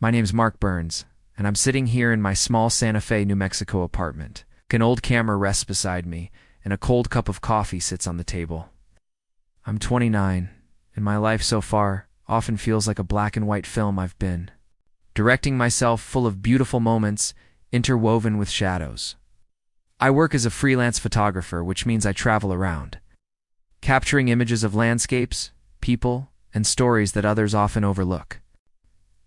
My name's Mark Burns, and I'm sitting here in my small Santa Fe, New Mexico apartment. An old camera rests beside me, and a cold cup of coffee sits on the table. I'm 29, and my life so far often feels like a black and white film I've been directing myself, full of beautiful moments interwoven with shadows. I work as a freelance photographer, which means I travel around, capturing images of landscapes, people, and stories that others often overlook.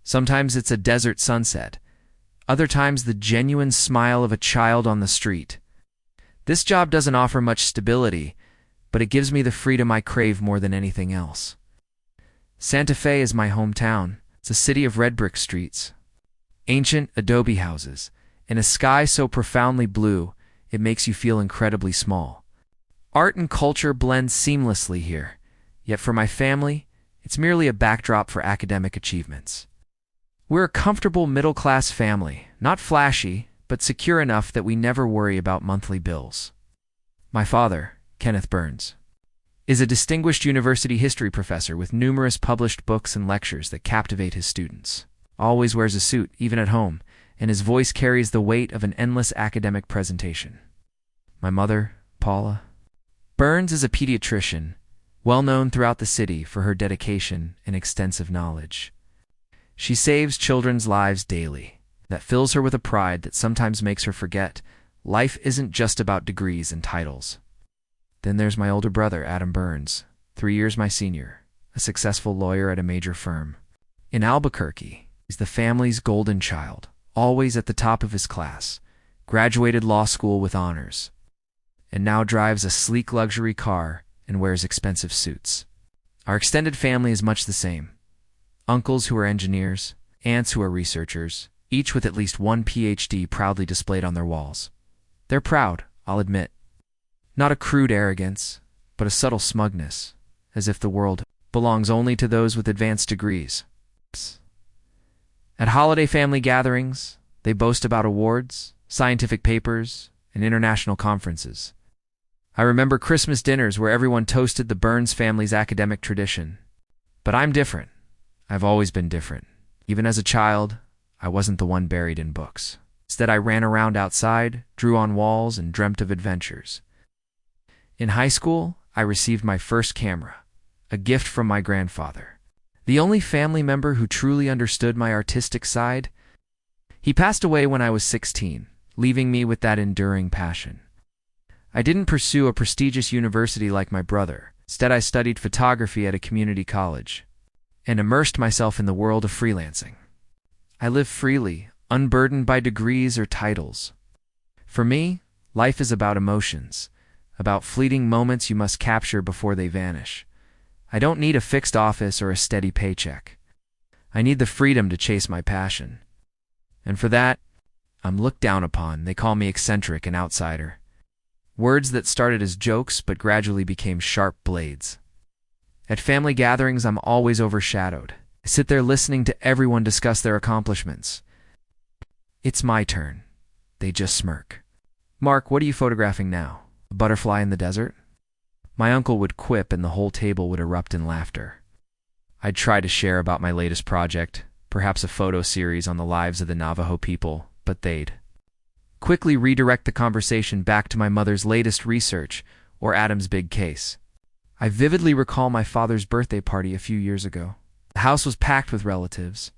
Sometimes it's a desert sunset, other times the genuine smile of a child on the street. This job doesn't offer much stability, but it gives me the freedom I crave more than anything else. Santa Fe is my hometown. It's a city of red brick streets, ancient adobe houses, and a sky so profoundly blue it makes you feel incredibly small. Art and culture blend seamlessly here, yet for my family, it's merely a backdrop for academic achievements. We're a comfortable middle-class family, not flashy, but secure enough that we never worry about monthly bills. My father, Kenneth Burns, is a distinguished university history professor with numerous published books and lectures that captivate his students. Always wears a suit, even at home, and his voice carries the weight of an endless academic presentation. My mother, Paula Burns, is a pediatrician, well known throughout the city for her dedication and extensive knowledge. She saves children's lives daily. That fills her with a pride that sometimes makes her forget life isn't just about degrees and titles. Then there's my older brother, Adam Burns, 3 years my senior, a successful lawyer at a major firm. In Albuquerque, he's the family's golden child, always at the top of his class, graduated law school with honors, and now drives a sleek luxury car and wears expensive suits. Our extended family is much the same. Uncles who are engineers, aunts who are researchers, each with at least one PhD proudly displayed on their walls. They're proud, I'll admit. Not a crude arrogance, but a subtle smugness, as if the world belongs only to those with advanced degrees. At holiday family gatherings, they boast about awards, scientific papers, and international conferences. I remember Christmas dinners where everyone toasted the Burns family's academic tradition. But I'm different. I've always been different. Even as a child, I wasn't the one buried in books. Instead, I ran around outside, drew on walls, and dreamt of adventures. In high school, I received my first camera, a gift from my grandfather, the only family member who truly understood my artistic side. He passed away when I was 16, leaving me with that enduring passion. I didn't pursue a prestigious university like my brother. Instead, I studied photography at a community college and immersed myself in the world of freelancing. I live freely, unburdened by degrees or titles. For me, life is about emotions, about fleeting moments you must capture before they vanish. I don't need a fixed office or a steady paycheck. I need the freedom to chase my passion. And for that, I'm looked down upon. They call me eccentric and outsider. Words that started as jokes but gradually became sharp blades. At family gatherings, I'm always overshadowed. I sit there listening to everyone discuss their accomplishments. It's my turn. They just smirk. Mark, what are you photographing now? A butterfly in the desert? My uncle would quip and the whole table would erupt in laughter. I'd try to share about my latest project, perhaps a photo series on the lives of the Navajo people, but they'd quickly redirect the conversation back to my mother's latest research or Adam's big case. I vividly recall my father's birthday party a few years ago. The house was packed with relatives.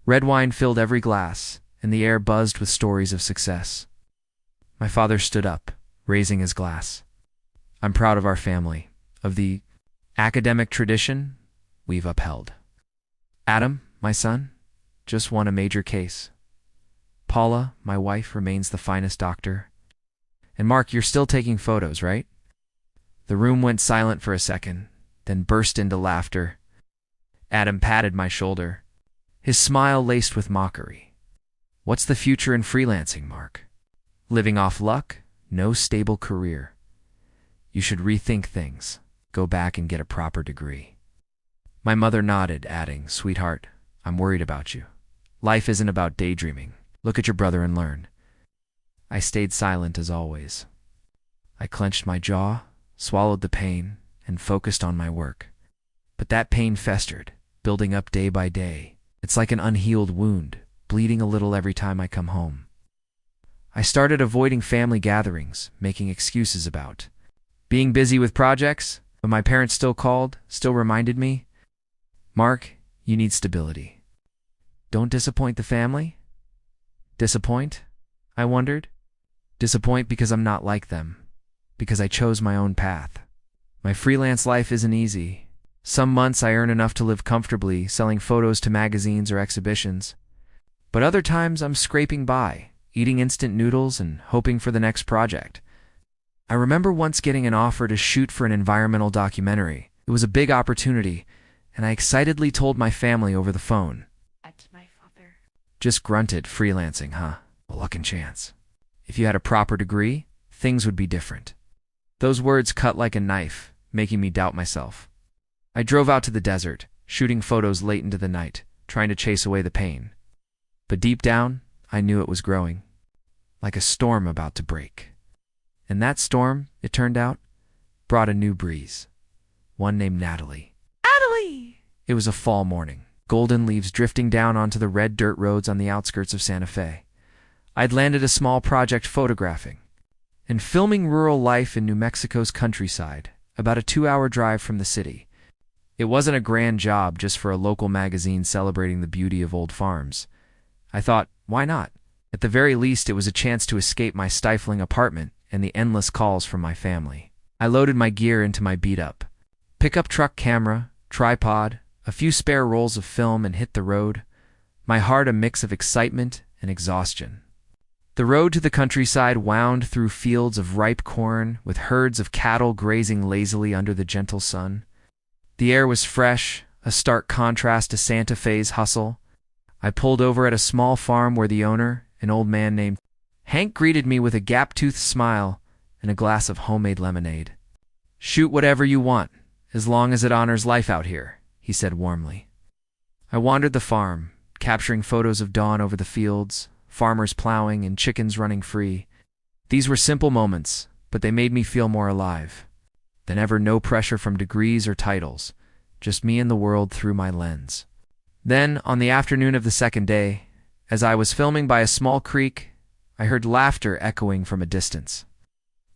Red wine filled every glass, and the air buzzed with stories of success. My father stood up, raising his glass. I'm proud of our family, of the academic tradition we've upheld. Adam, my son, just won a major case. Paula, my wife, remains the finest doctor. And Mark, you're still taking photos, right? The room went silent for a second, then burst into laughter. Adam patted my shoulder, his smile laced with mockery. What's the future in freelancing, Mark? Living off luck? No stable career. You should rethink things. Go back and get a proper degree. My mother nodded, adding, Sweetheart, I'm worried about you. Life isn't about daydreaming. Look at your brother and learn. I stayed silent as always. I clenched my jaw, swallowed the pain, and focused on my work. But that pain festered, building up day by day, It's like an unhealed wound, bleeding a little every time I come home. I started avoiding family gatherings, making excuses about being busy with projects, but my parents still called, still reminded me, "Mark, you need stability. Don't disappoint the family." Disappoint? I wondered. Disappoint because I'm not like them, because I chose my own path. My freelance life isn't easy. Some months I earn enough to live comfortably, selling photos to magazines or exhibitions. But other times I'm scraping by, eating instant noodles and hoping for the next project. I remember once getting an offer to shoot for an environmental documentary. It was a big opportunity, and I excitedly told my family over the phone. At my father. Just grunted, "Freelancing, huh? A luck and chance. If you had a proper degree, things would be different." Those words cut like a knife, making me doubt myself. I drove out to the desert, shooting photos late into the night, trying to chase away the pain. But deep down, I knew it was growing, like a storm about to break. And that storm, it turned out, brought a new breeze. One named Natalie. Natalie! It was a fall morning, golden leaves drifting down onto the red dirt roads on the outskirts of Santa Fe. I'd landed a small project photographing and filming rural life in New Mexico's countryside, about a 2-hour drive from the city. It wasn't a grand job just for a local magazine celebrating the beauty of old farms. I thought, why not? At the very least, it was a chance to escape my stifling apartment and the endless calls from my family. I loaded my gear into my beat-up pickup truck camera, tripod, a few spare rolls of film, and hit the road, my heart a mix of excitement and exhaustion. The road to the countryside wound through fields of ripe corn with herds of cattle grazing lazily under the gentle sun. The air was fresh, a stark contrast to Santa Fe's hustle. I pulled over at a small farm where the owner, an old man named Hank, greeted me with a gap-toothed smile and a glass of homemade lemonade. "Shoot whatever you want, as long as it honors life out here," he said warmly. I wandered the farm, capturing photos of dawn over the fields, farmers plowing, and chickens running free. These were simple moments, but they made me feel more alive than ever. No pressure from degrees or titles, just me and the world through my lens. Then, on the afternoon of the second day, as I was filming by a small creek, I heard laughter echoing from a distance.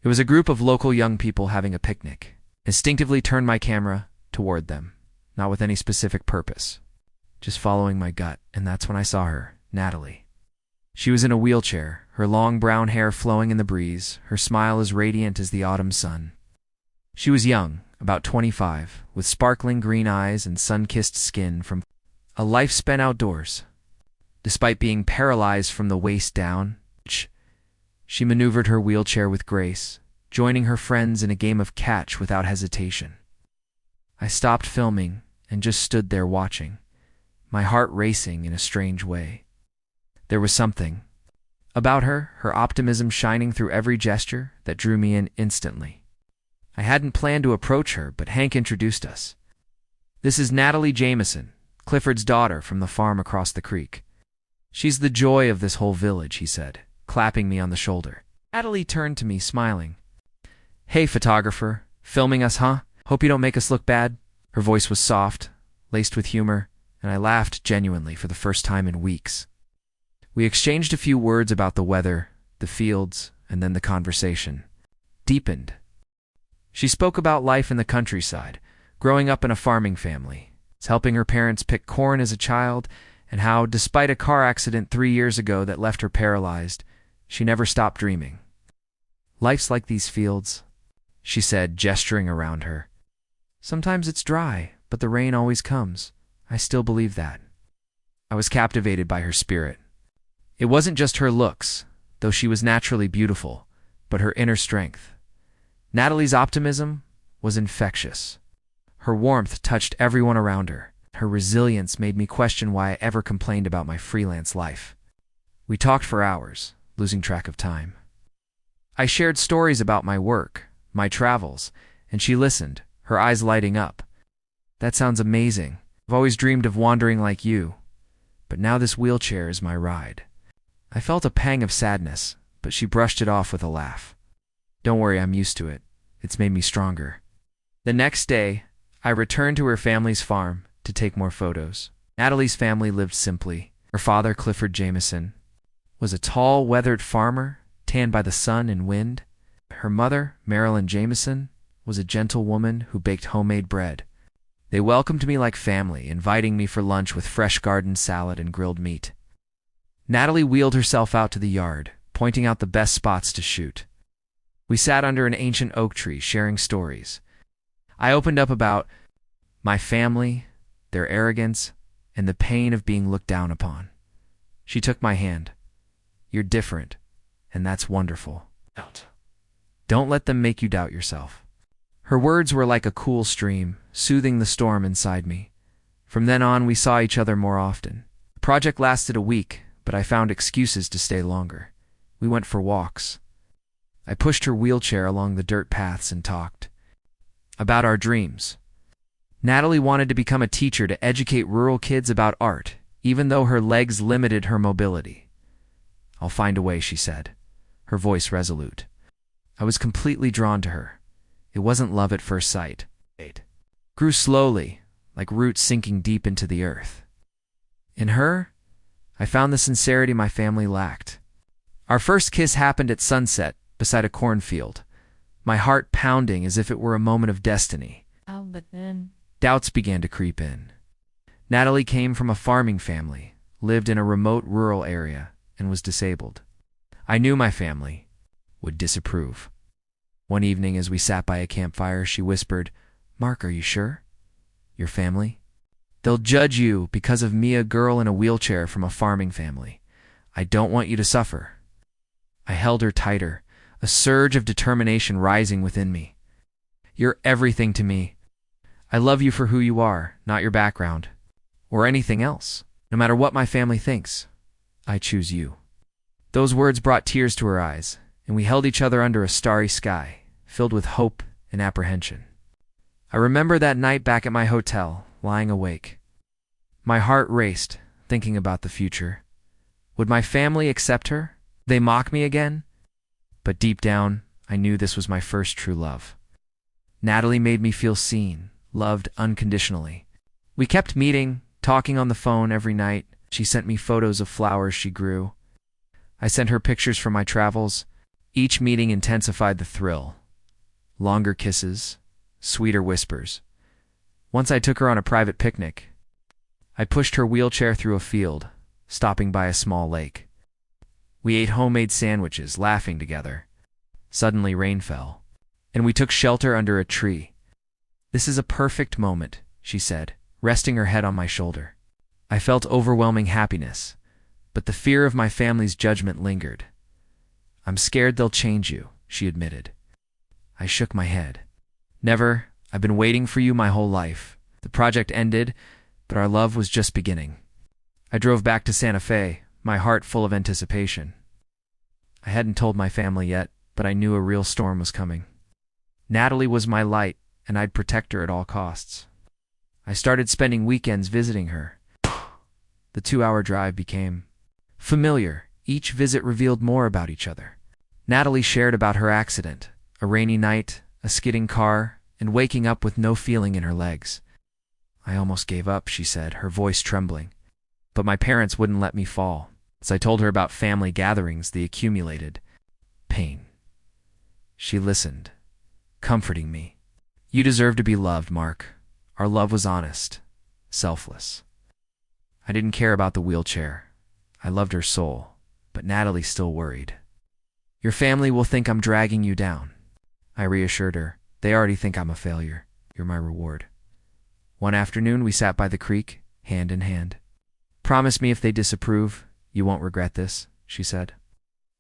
It was a group of local young people having a picnic. Instinctively turned my camera toward them, not with any specific purpose, just following my gut, and that's when I saw her, Natalie. She was in a wheelchair, her long brown hair flowing in the breeze, her smile as radiant as the autumn sun. She was young, about 25, with sparkling green eyes and sun-kissed skin from a life spent outdoors. Despite being paralyzed from the waist down, she maneuvered her wheelchair with grace, joining her friends in a game of catch without hesitation. I stopped filming and just stood there watching, my heart racing in a strange way. There was something about her, her optimism shining through every gesture, that drew me in instantly. I hadn't planned to approach her, but Hank introduced us. "This is Natalie Jameson, Clifford's daughter from the farm across the creek. She's the joy of this whole village," he said, clapping me on the shoulder. Natalie turned to me, smiling. "Hey, photographer, filming us, huh? Hope you don't make us look bad." Her voice was soft, laced with humor, and I laughed genuinely for the first time in weeks. We exchanged a few words about the weather, the fields, and then the conversation deepened. She spoke about life in the countryside, growing up in a farming family, helping her parents pick corn as a child, and how, despite a car accident 3 years ago that left her paralyzed, she never stopped dreaming. "Life's like these fields," she said, gesturing around her. "Sometimes it's dry, but the rain always comes. I still believe that." I was captivated by her spirit. It wasn't just her looks, though she was naturally beautiful, but her inner strength. Natalie's optimism was infectious. Her warmth touched everyone around her. Her resilience made me question why I ever complained about my freelance life. We talked for hours, losing track of time. I shared stories about my work, my travels, and she listened, her eyes lighting up. "That sounds amazing. I've always dreamed of wandering like you, but now this wheelchair is my ride." I felt a pang of sadness, but she brushed it off with a laugh. "Don't worry, I'm used to it. It's made me stronger." The next day, I returned to her family's farm to take more photos. Natalie's family lived simply. Her father, Clifford Jameson, was a tall, weathered farmer, tanned by the sun and wind. Her mother, Marilyn Jameson, was a gentle woman who baked homemade bread. They welcomed me like family, inviting me for lunch with fresh garden salad and grilled meat. Natalie wheeled herself out to the yard, pointing out the best spots to shoot. We sat under an ancient oak tree, sharing stories. I opened up about my family, their arrogance, and the pain of being looked down upon. She took my hand. You're different, and that's wonderful. Don't let them make you doubt yourself. Her words were like a cool stream, soothing the storm inside me. From then on, we saw each other more often. The project lasted a week, but I found excuses to stay longer. We went for walks. I pushed her wheelchair along the dirt paths and talked about our dreams. Natalie wanted to become a teacher to educate rural kids about art, even though her legs limited her mobility. I'll find a way, she said, her voice resolute. I was completely drawn to her. It wasn't love at first sight. It grew slowly, like roots sinking deep into the earth. In her, I found the sincerity my family lacked. Our first kiss happened at sunset beside a cornfield, my heart pounding as if it were a moment of destiny. But then Doubts began to creep in. Natalie came from a farming family, lived in a remote rural area, and was disabled. I knew my family would disapprove. One evening, as we sat by a campfire, she whispered, "Mark, are you sure? Your family? They'll judge you because of me, a girl in a wheelchair from a farming family. I don't want you to suffer." I held her tighter, a surge of determination rising within me. "You're everything to me. I love you for who you are, not your background, or anything else. No matter what my family thinks, I choose you." Those words brought tears to her eyes, and we held each other under a starry sky, filled with hope and apprehension. I remember that night back at my hotel, lying awake. My heart raced, thinking about the future. Would my family accept her? They mock me again? But deep down, I knew this was my first true love. Natalie made me feel seen, loved unconditionally. We kept meeting, talking on the phone every night. She sent me photos of flowers she grew. I sent her pictures from my travels. Each meeting intensified the thrill. Longer kisses, sweeter whispers. Once I took her on a private picnic. I pushed her wheelchair through a field, stopping by a small lake. We ate homemade sandwiches, laughing together. Suddenly rain fell, and we took shelter under a tree. "This is a perfect moment," she said, resting her head on my shoulder. I felt overwhelming happiness, but the fear of my family's judgment lingered. "I'm scared they'll change you," she admitted. I shook my head. "Never. I've been waiting for you my whole life." The project ended, but our love was just beginning. I drove back to Santa Fe, my heart full of anticipation. I hadn't told my family yet, but I knew a real storm was coming. Natalie was my light, and I'd protect her at all costs. I started spending weekends visiting her. The 2-hour drive became familiar. Each visit revealed more about each other. Natalie shared about her accident, a rainy night, a skidding car, and waking up with no feeling in her legs. "I almost gave up," she said, her voice trembling. But my parents wouldn't let me fall. As I told her about family gatherings, the accumulated pain. She listened, comforting me. "You deserve to be loved, Mark." Our love was honest, selfless. I didn't care about the wheelchair. I loved her soul, but Natalie still worried. "Your family will think I'm dragging you down." I reassured her. "They already think I'm a failure. You're my reward." One afternoon, we sat by the creek, hand in hand. "Promise me if they disapprove, you won't regret this," she said.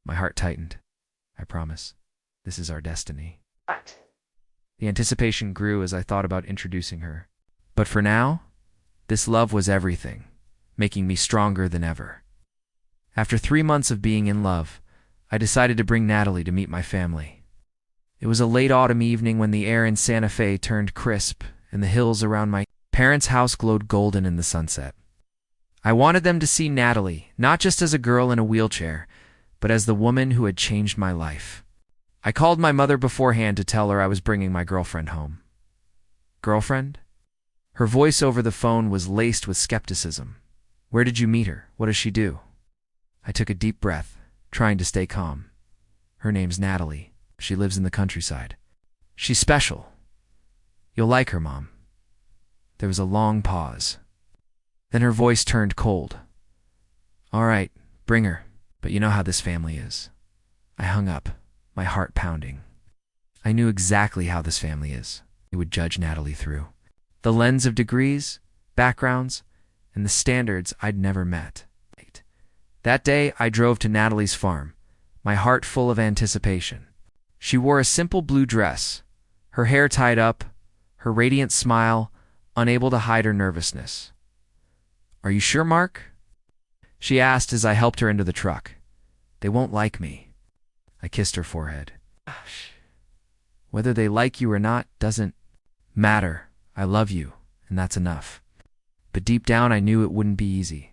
My heart tightened. "I promise. This is our destiny." The anticipation grew as I thought about introducing her. But for now, this love was everything, making me stronger than ever. After 3 months of being in love, I decided to bring Natalie to meet my family. It was a late autumn evening when the air in Santa Fe turned crisp and the hills around my parents' house glowed golden in the sunset. I wanted them to see Natalie, not just as a girl in a wheelchair, but as the woman who had changed my life. I called my mother beforehand to tell her I was bringing my girlfriend home. "Girlfriend?" Her voice over the phone was laced with skepticism. Where did you meet her? What does she do? I took a deep breath, trying to stay calm. Her name's Natalie. She lives in the countryside. She's special. You'll like her, Mom. There was a long pause. Then her voice turned cold. All right, bring her, but you know how this family is. I hung up, my heart pounding. I knew exactly how this family is. It would judge Natalie through the lens of degrees, backgrounds, and the standards I'd never met. That day, I drove to Natalie's farm, my heart full of anticipation. She wore a simple blue dress, her hair tied up, her radiant smile, unable to hide her nervousness. Are you sure, Mark? She asked as I helped her into the truck. They won't like me. I kissed her forehead. Whether they like you or not doesn't matter. I love you, and that's enough. But deep down, I knew it wouldn't be easy.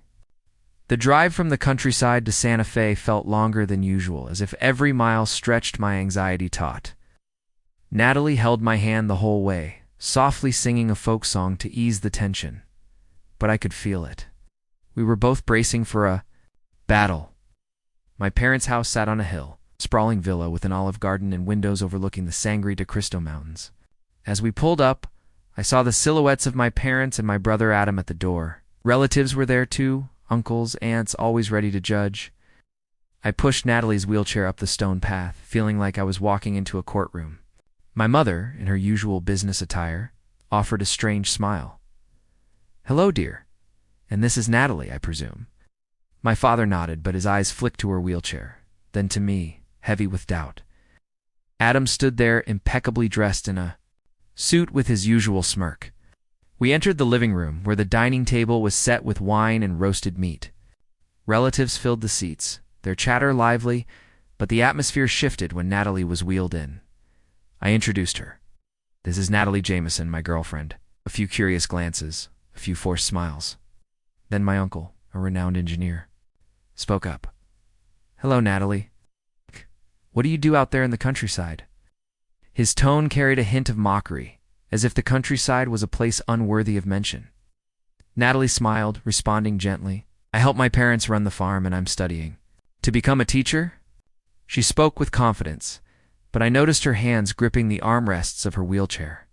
The drive from the countryside to Santa Fe felt longer than usual, as if every mile stretched my anxiety taut. Natalie held my hand the whole way, softly singing a folk song to ease the tension. But I could feel it. We were both bracing for a battle. My parents' house sat on a hill, sprawling villa with an olive garden and windows overlooking the Sangre de Cristo Mountains. As we pulled up, I saw the silhouettes of my parents and my brother Adam at the door. Relatives were there too, uncles, aunts, always ready to judge. I pushed Natalie's wheelchair up the stone path, feeling like I was walking into a courtroom. My mother, in her usual business attire, offered a strange smile. Hello, dear. And this is Natalie, I presume. My father nodded, but his eyes flicked to her wheelchair, then to me, heavy with doubt. Adam stood there impeccably dressed in a suit with his usual smirk. We entered the living room, where the dining table was set with wine and roasted meat. Relatives filled the seats, their chatter lively, but the atmosphere shifted when Natalie was wheeled in. I introduced her. This is Natalie Jameson, my girlfriend. A few curious glances, a few forced smiles. Then my uncle, a renowned engineer, spoke up. Hello, Natalie. What do you do out there in the countryside? His tone carried a hint of mockery, as if the countryside was a place unworthy of mention. Natalie smiled, responding gently. I help my parents run the farm and I'm studying. To become a teacher? She spoke with confidence, but I noticed her hands gripping the armrests of her wheelchair.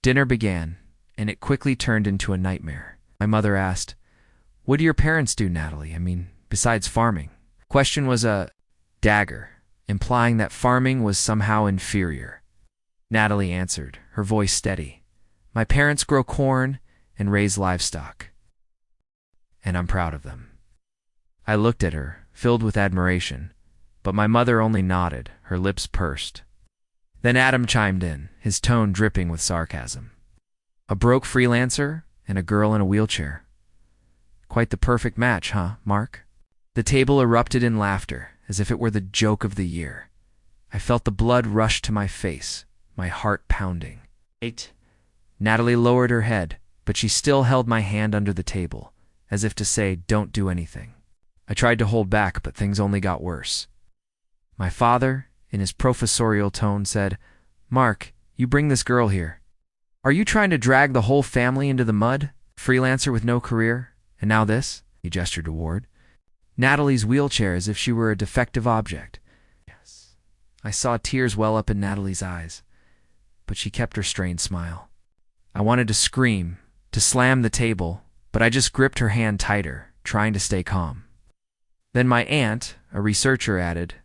Dinner began, and it quickly turned into a nightmare. My mother asked, What do your parents do, Natalie? I mean, besides farming? The question was a dagger, implying that farming was somehow inferior. Natalie answered, her voice steady. My parents grow corn and raise livestock. And I'm proud of them. I looked at her, filled with admiration, but my mother only nodded, her lips pursed. Then Adam chimed in, his tone dripping with sarcasm. A broke freelancer and a girl in a wheelchair. Quite the perfect match, huh, Mark? The table erupted in laughter, as if it were the joke of the year. I felt the blood rush to my face, my heart pounding. 8. Natalie lowered her head, but she still held my hand under the table, as if to say, don't do anything. I tried to hold back, but things only got worse. My father, in his professorial tone, said, Mark, you bring this girl here. Are you trying to drag the whole family into the mud? Freelancer with no career? And now this? He gestured toward Natalie's wheelchair as if she were a defective object. Yes. I saw tears well up in Natalie's eyes, but she kept her strained smile. I wanted to scream, to slam the table, but I just gripped her hand tighter, trying to stay calm. Then my aunt, a researcher, added,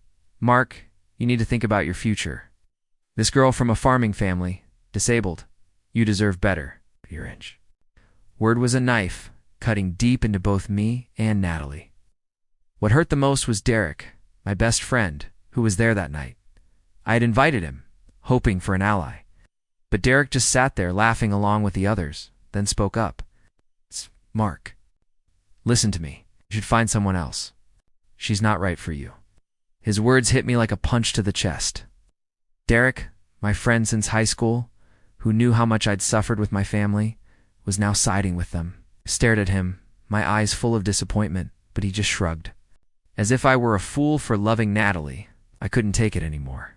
Mark, you need to think about your future. This girl from a farming family, disabled. You deserve better. Your inch. Word was a knife, cutting deep into both me and Natalie. What hurt the most was Derek, my best friend, who was there that night. I had invited him, hoping for an ally. But Derek just sat there laughing along with the others, then spoke up. It's Mark. Listen to me. You should find someone else. She's not right for you. His words hit me like a punch to the chest. Derek, my friend since high school, who knew how much I'd suffered with my family, was now siding with them. I stared at him, my eyes full of disappointment, but he just shrugged. As if I were a fool for loving Natalie, I couldn't take it anymore.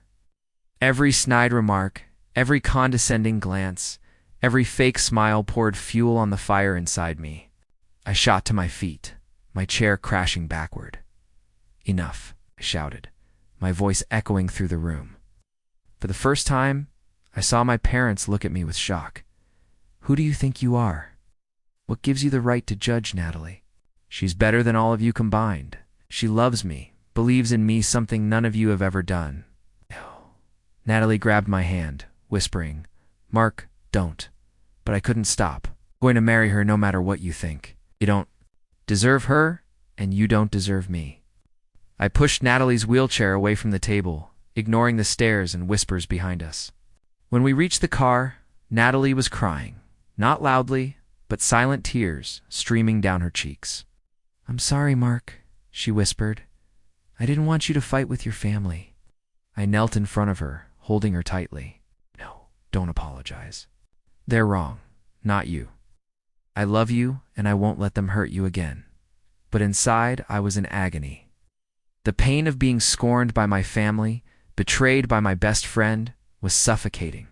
Every snide remark, every condescending glance, Every fake smile poured fuel on the fire inside me. I shot to my feet, my chair crashing backward. "Enough," I shouted, my voice echoing through the room. For the first time, I saw my parents look at me with shock. "Who do you think you are? What gives you the right to judge Natalie? She's better than all of you combined. She loves me, believes in me, something none of you have ever done." Natalie grabbed my hand, whispering, "Mark, don't." But I couldn't stop. "I'm going to marry her no matter what you think. You don't deserve her, and you don't deserve me." I pushed Natalie's wheelchair away from the table, ignoring the stares and whispers behind us. When we reached the car, Natalie was crying, not loudly, but silent tears streaming down her cheeks. "I'm sorry, Mark," she whispered. "I didn't want you to fight with your family." I knelt in front of her, holding her tightly. "No, don't apologize. They're wrong, not you. I love you, and I won't let them hurt you again." But inside, I was in agony. The pain of being scorned by my family, betrayed by my best friend, was suffocating.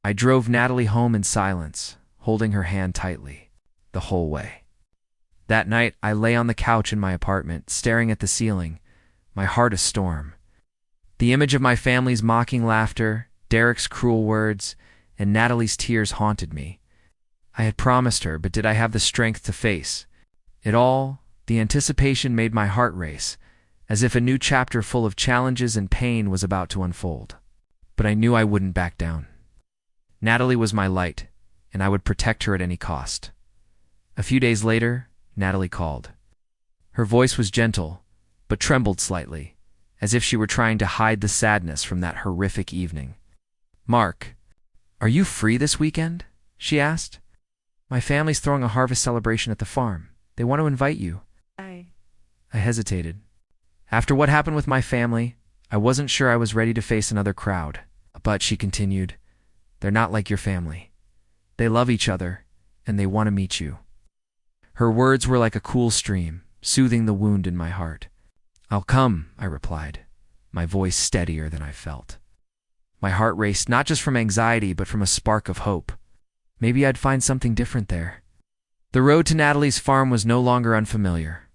I drove Natalie home in silence, holding her hand tightly, the whole way. That night, I lay on the couch in my apartment, staring at the ceiling, my heart a storm. The image of my family's mocking laughter, Derek's cruel words, and Natalie's tears haunted me. I had promised her, but did I have the strength to face it all? The anticipation made my heart race, as if a new chapter full of challenges and pain was about to unfold. But I knew I wouldn't back down. Natalie was my light, and I would protect her at any cost. A few days later, Natalie called. Her voice was gentle, but trembled slightly, as if she were trying to hide the sadness from that horrific evening. "Mark, are you free this weekend?" she asked. "My family's throwing a harvest celebration at the farm. They want to invite you." I hesitated. After what happened with my family, I wasn't sure I was ready to face another crowd. But she continued, "They're not like your family. They love each other, and they want to meet you." Her words were like a cool stream, soothing the wound in my heart. "I'll come," I replied, my voice steadier than I felt. My heart raced not just from anxiety, but from a spark of hope. Maybe I'd find something different there. The road to Natalie's farm was no longer unfamiliar.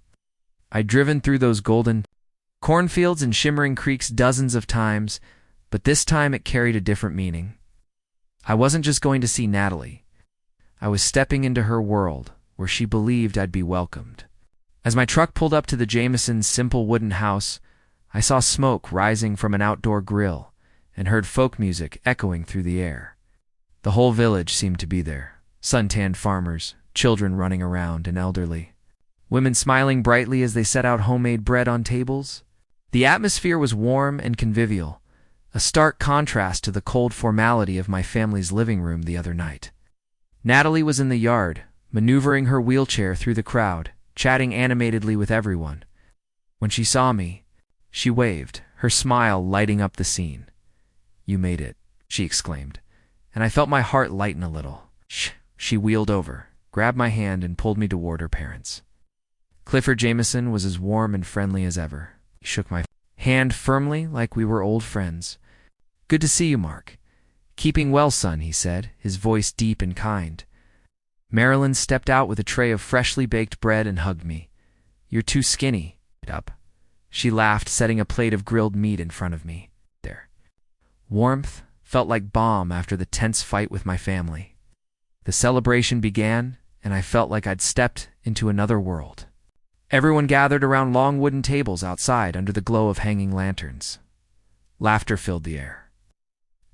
I'd driven through those golden cornfields and shimmering creeks dozens of times, but this time it carried a different meaning. I wasn't just going to see Natalie. I was stepping into her world, where she believed I'd be welcomed. As my truck pulled up to the Jamesons' simple wooden house, I saw smoke rising from an outdoor grill and heard folk music echoing through the air. The whole village seemed to be there, suntanned farmers, children running around, and elderly. Women smiling brightly as they set out homemade bread on tables. The atmosphere was warm and convivial, a stark contrast to the cold formality of my family's living room the other night. Natalie was in the yard, maneuvering her wheelchair through the crowd, chatting animatedly with everyone. When she saw me, she waved, her smile lighting up the scene. "You made it," she exclaimed, and I felt my heart lighten a little. "Shh." She wheeled over, grabbed my hand, and pulled me toward her parents. Clifford Jameson was as warm and friendly as ever. He shook my hand firmly like we were old friends. "Good to see you, Mark. Keeping well, son," he said, his voice deep and kind. Marilyn stepped out with a tray of freshly baked bread and hugged me. "You're too skinny." Up. She laughed, setting a plate of grilled meat in front of me. There. Warmth felt like balm after the tense fight with my family. The celebration began, and I felt like I'd stepped into another world. Everyone gathered around long wooden tables outside under the glow of hanging lanterns. Laughter filled the air.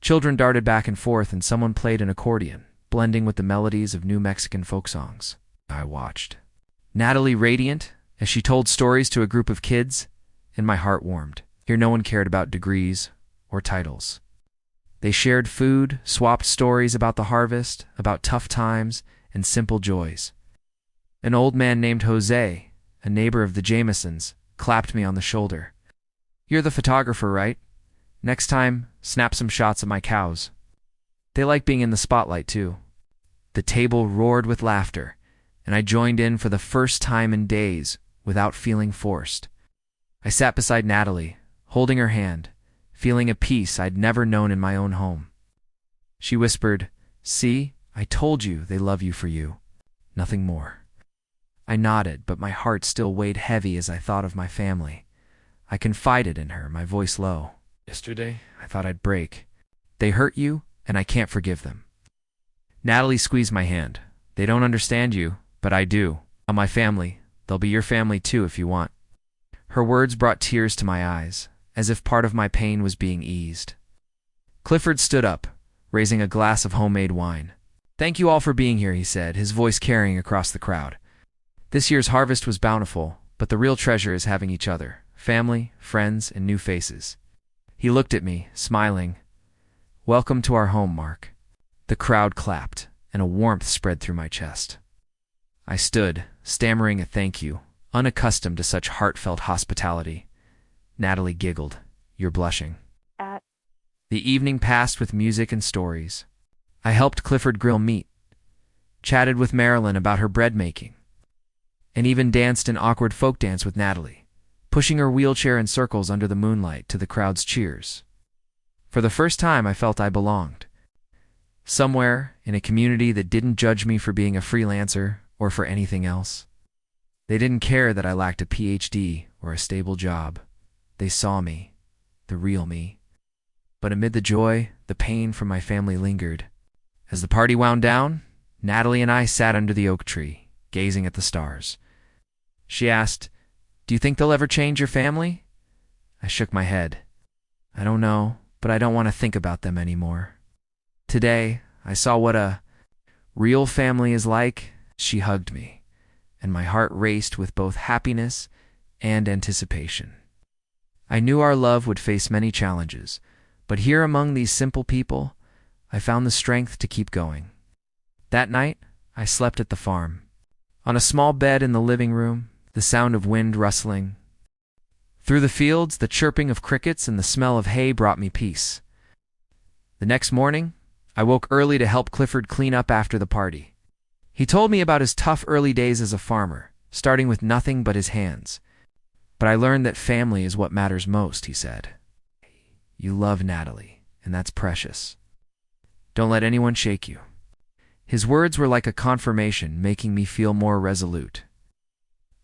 Children darted back and forth, and someone played an accordion, blending with the melodies of New Mexican folk songs. I watched. Natalie radiant, as she told stories to a group of kids, and my heart warmed. Here no one cared about degrees or titles. They shared food, swapped stories about the harvest, about tough times, and simple joys. An old man named Jose, a neighbor of the Jamesons, clapped me on the shoulder. "You're the photographer, right? Next time, snap some shots of my cows." They like being in the spotlight, too. The table roared with laughter, and I joined in for the first time in days without feeling forced. I sat beside Natalie, holding her hand, feeling a peace I'd never known in my own home. She whispered, "See, I told you they love you for you. Nothing more. I nodded, but my heart still weighed heavy as I thought of my family. I confided in her, my voice low. Yesterday, I thought I'd break. They hurt you, and I can't forgive them. Natalie squeezed my hand. They don't understand you, but I do. On my family, they'll be your family too if you want. Her words brought tears to my eyes, as if part of my pain was being eased. Clifford stood up, raising a glass of homemade wine. Thank you all for being here, he said, his voice carrying across the crowd. This year's harvest was bountiful, but the real treasure is having each other, family, friends, and new faces. He looked at me, smiling. Welcome to our home, Mark. The crowd clapped, and a warmth spread through my chest. I stood, stammering a thank you, unaccustomed to such heartfelt hospitality. Natalie giggled. You're blushing. The evening passed with music and stories. I helped Clifford grill meat, chatted with Marilyn about her bread making, and even danced an awkward folk dance with Natalie, pushing her wheelchair in circles under the moonlight to the crowd's cheers. For the first time, I felt I belonged. Somewhere in a community that didn't judge me for being a freelancer or for anything else. They didn't care that I lacked a PhD or a stable job. They saw me, the real me. But amid the joy, the pain from my family lingered. As the party wound down, Natalie and I sat under the oak tree, gazing at the stars. She asked, "Do you think they'll ever change your family?" I shook my head. I don't know, but I don't want to think about them anymore. Today, I saw what a real family is like. She hugged me, and my heart raced with both happiness and anticipation. I knew our love would face many challenges, but here among these simple people, I found the strength to keep going. That night, I slept at the farm. On a small bed in the living room, the sound of wind rustling. Through the fields, the chirping of crickets and the smell of hay brought me peace. The next morning, I woke early to help Clifford clean up after the party. He told me about his tough early days as a farmer, starting with nothing but his hands. But I learned that family is what matters most, he said. You love Natalie, and that's precious. Don't let anyone shake you. His words were like a confirmation, making me feel more resolute.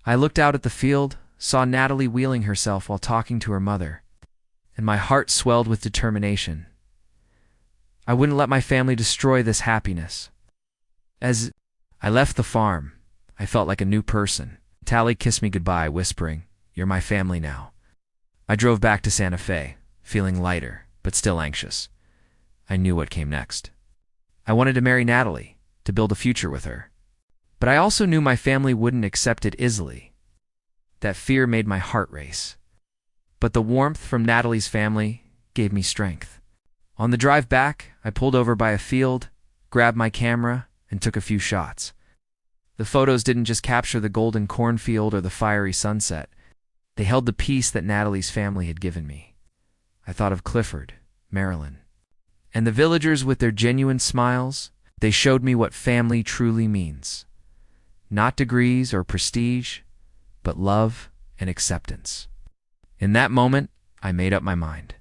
I looked out at the field, saw Natalie wheeling herself while talking to her mother, and my heart swelled with determination. I wouldn't let my family destroy this happiness. As I left the farm, I felt like a new person. Natalie kissed me goodbye, whispering, "You're my family now." I drove back to Santa Fe, feeling lighter, but still anxious. I knew what came next. I wanted to marry Natalie, to build a future with her. But I also knew my family wouldn't accept it easily. That fear made my heart race. But the warmth from Natalie's family gave me strength. On the drive back, I pulled over by a field, grabbed my camera, and took a few shots. The photos didn't just capture the golden cornfield or the fiery sunset. They held the peace that Natalie's family had given me. I thought of Clifford, Marilyn, and the villagers with their genuine smiles. They showed me what family truly means. Not degrees or prestige, but love and acceptance. In that moment, I made up my mind.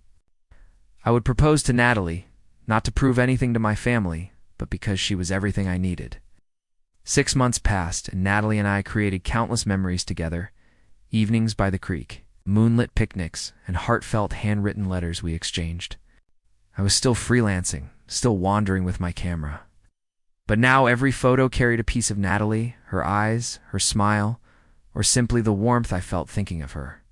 I would propose to Natalie, not to prove anything to my family, but because she was everything I needed. 6 months passed, and Natalie and I created countless memories together. Evenings by the creek, moonlit picnics, and heartfelt handwritten letters we exchanged. I was still freelancing, still wandering with my camera. But now every photo carried a piece of Natalie, her eyes, her smile, or simply the warmth I felt thinking of her.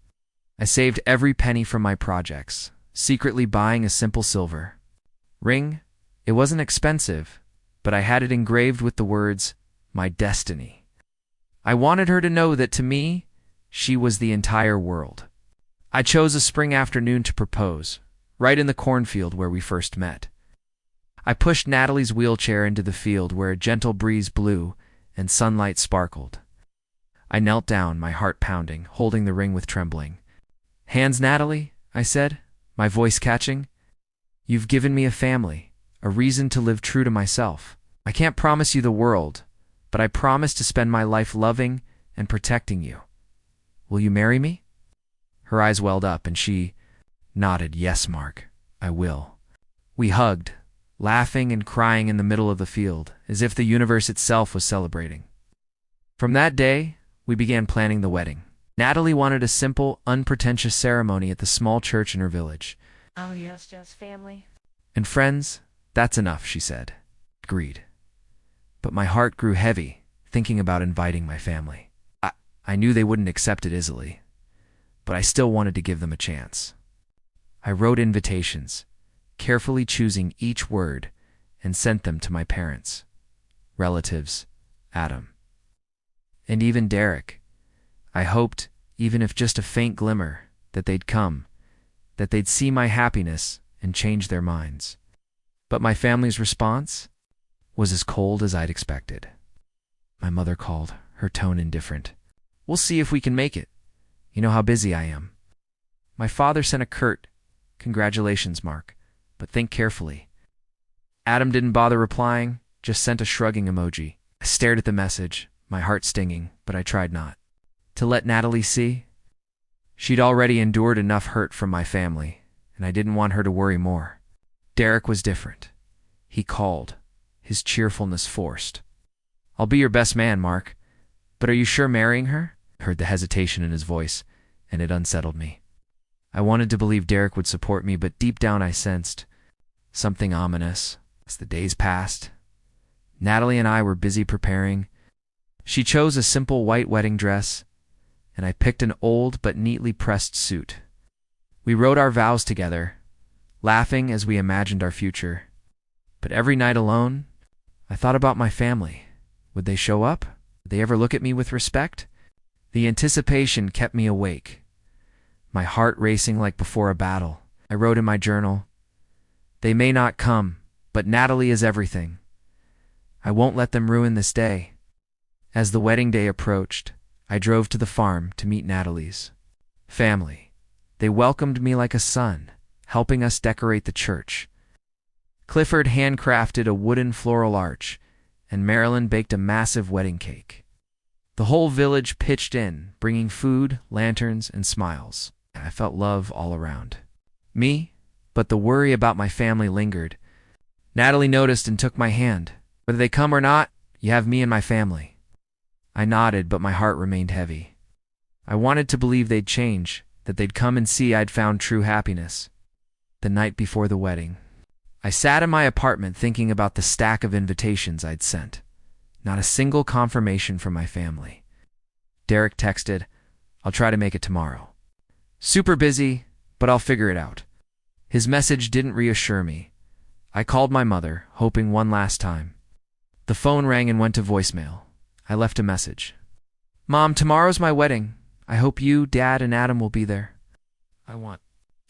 I saved every penny from my projects, secretly buying a simple silver ring. It wasn't expensive, but I had it engraved with the words, "My destiny." I wanted her to know that to me, she was the entire world. I chose a spring afternoon to propose, right in the cornfield where we first met. I pushed Natalie's wheelchair into the field where a gentle breeze blew and sunlight sparkled. I knelt down, my heart pounding, holding the ring with trembling. "Hands, Natalie," I said, my voice catching. "You've given me a family, a reason to live true to myself. I can't promise you the world, but I promise to spend my life loving and protecting you. Will you marry me?" Her eyes welled up, and she nodded, "Yes, Mark, I will." We hugged, laughing and crying in the middle of the field, as if the universe itself was celebrating. From that day, we began planning the wedding. Natalie wanted a simple, unpretentious ceremony at the small church in her village. Oh, yes, just family. And friends, that's enough, she said. Agreed. But my heart grew heavy, thinking about inviting my family. I knew they wouldn't accept it easily, but I still wanted to give them a chance. I wrote invitations, carefully choosing each word, and sent them to my parents, relatives, Adam, and even Derek. I hoped, even if just a faint glimmer, that they'd come, that they'd see my happiness and change their minds. But my family's response was as cold as I'd expected. My mother called, her tone indifferent. "We'll see if we can make it. You know how busy I am." My father sent a curt, "Congratulations, Mark, but think carefully." Adam didn't bother replying, just sent a shrugging emoji. I stared at the message, my heart stinging, but I tried not to let Natalie see. She'd already endured enough hurt from my family, and I didn't want her to worry more. Derek was different. He called, his cheerfulness forced. "I'll be your best man, Mark, but are you sure marrying her?" I heard the hesitation in his voice, and it unsettled me. I wanted to believe Derek would support me, but deep down I sensed something ominous. As the days passed, Natalie and I were busy preparing. She chose a simple white wedding dress, and I picked an old but neatly pressed suit. We wrote our vows together, laughing as we imagined our future. But every night alone, I thought about my family. Would they show up? Would they ever look at me with respect? The anticipation kept me awake, my heart racing like before a battle. I wrote in my journal, "They may not come, but Natalie is everything. I won't let them ruin this day." As the wedding day approached, I drove to the farm to meet Natalie's family. They welcomed me like a son, helping us decorate the church. Clifford handcrafted a wooden floral arch, and Marilyn baked a massive wedding cake. The whole village pitched in, bringing food, lanterns, and smiles. I felt love all around me, but the worry about my family lingered. Natalie noticed and took my hand. "Whether they come or not, you have me and my family." I nodded, but my heart remained heavy. I wanted to believe they'd change, that they'd come and see I'd found true happiness. The night before the wedding, I sat in my apartment thinking about the stack of invitations I'd sent. Not a single confirmation from my family. Derek texted, "I'll try to make it tomorrow. Super busy, but I'll figure it out." His message didn't reassure me. I called my mother, hoping one last time. The phone rang and went to voicemail. I left a message. "Mom, tomorrow's my wedding. I hope you, Dad, and Adam will be there. I want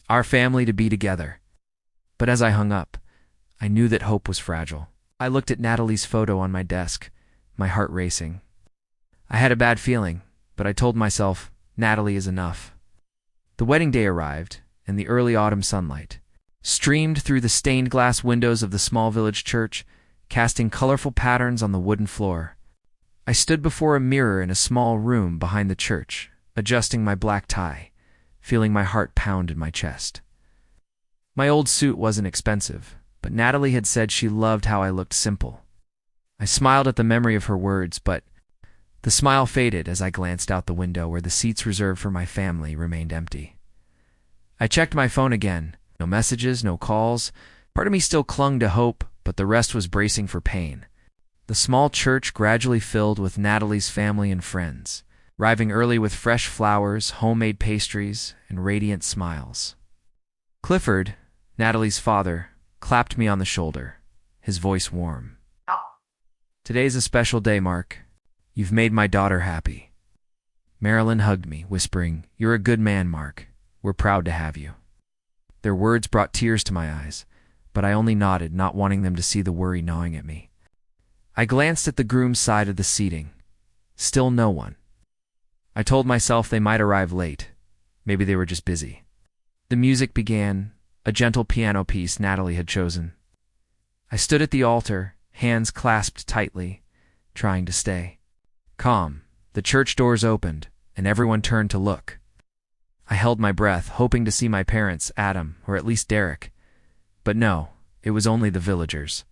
our family to be together." But as I hung up, I knew that hope was fragile. I looked at Natalie's photo on my desk, my heart racing. I had a bad feeling, but I told myself, Natalie is enough. The wedding day arrived, and the early autumn sunlight streamed through the stained glass windows of the small village church, casting colorful patterns on the wooden floor. I stood before a mirror in a small room behind the church, adjusting my black tie, feeling my heart pound in my chest. My old suit wasn't expensive, but Natalie had said she loved how I looked simple. I smiled at the memory of her words, but the smile faded as I glanced out the window where the seats reserved for my family remained empty. I checked my phone again. No messages, no calls. Part of me still clung to hope, but the rest was bracing for pain. The small church gradually filled with Natalie's family and friends, arriving early with fresh flowers, homemade pastries, and radiant smiles. Clifford, Natalie's father, clapped me on the shoulder, his voice warm. "Today's a special day, Mark. You've made my daughter happy." Marilyn hugged me, whispering, "You're a good man, Mark. We're proud to have you." Their words brought tears to my eyes, but I only nodded, not wanting them to see the worry gnawing at me. I glanced at the groom's side of the seating. Still no one. I told myself they might arrive late. Maybe they were just busy. The music began, a gentle piano piece Natalie had chosen. I stood at the altar, hands clasped tightly, trying to stay calm. The church doors opened, and everyone turned to look. I held my breath, hoping to see my parents, Adam, or at least Derek. But no, It was only the villagers.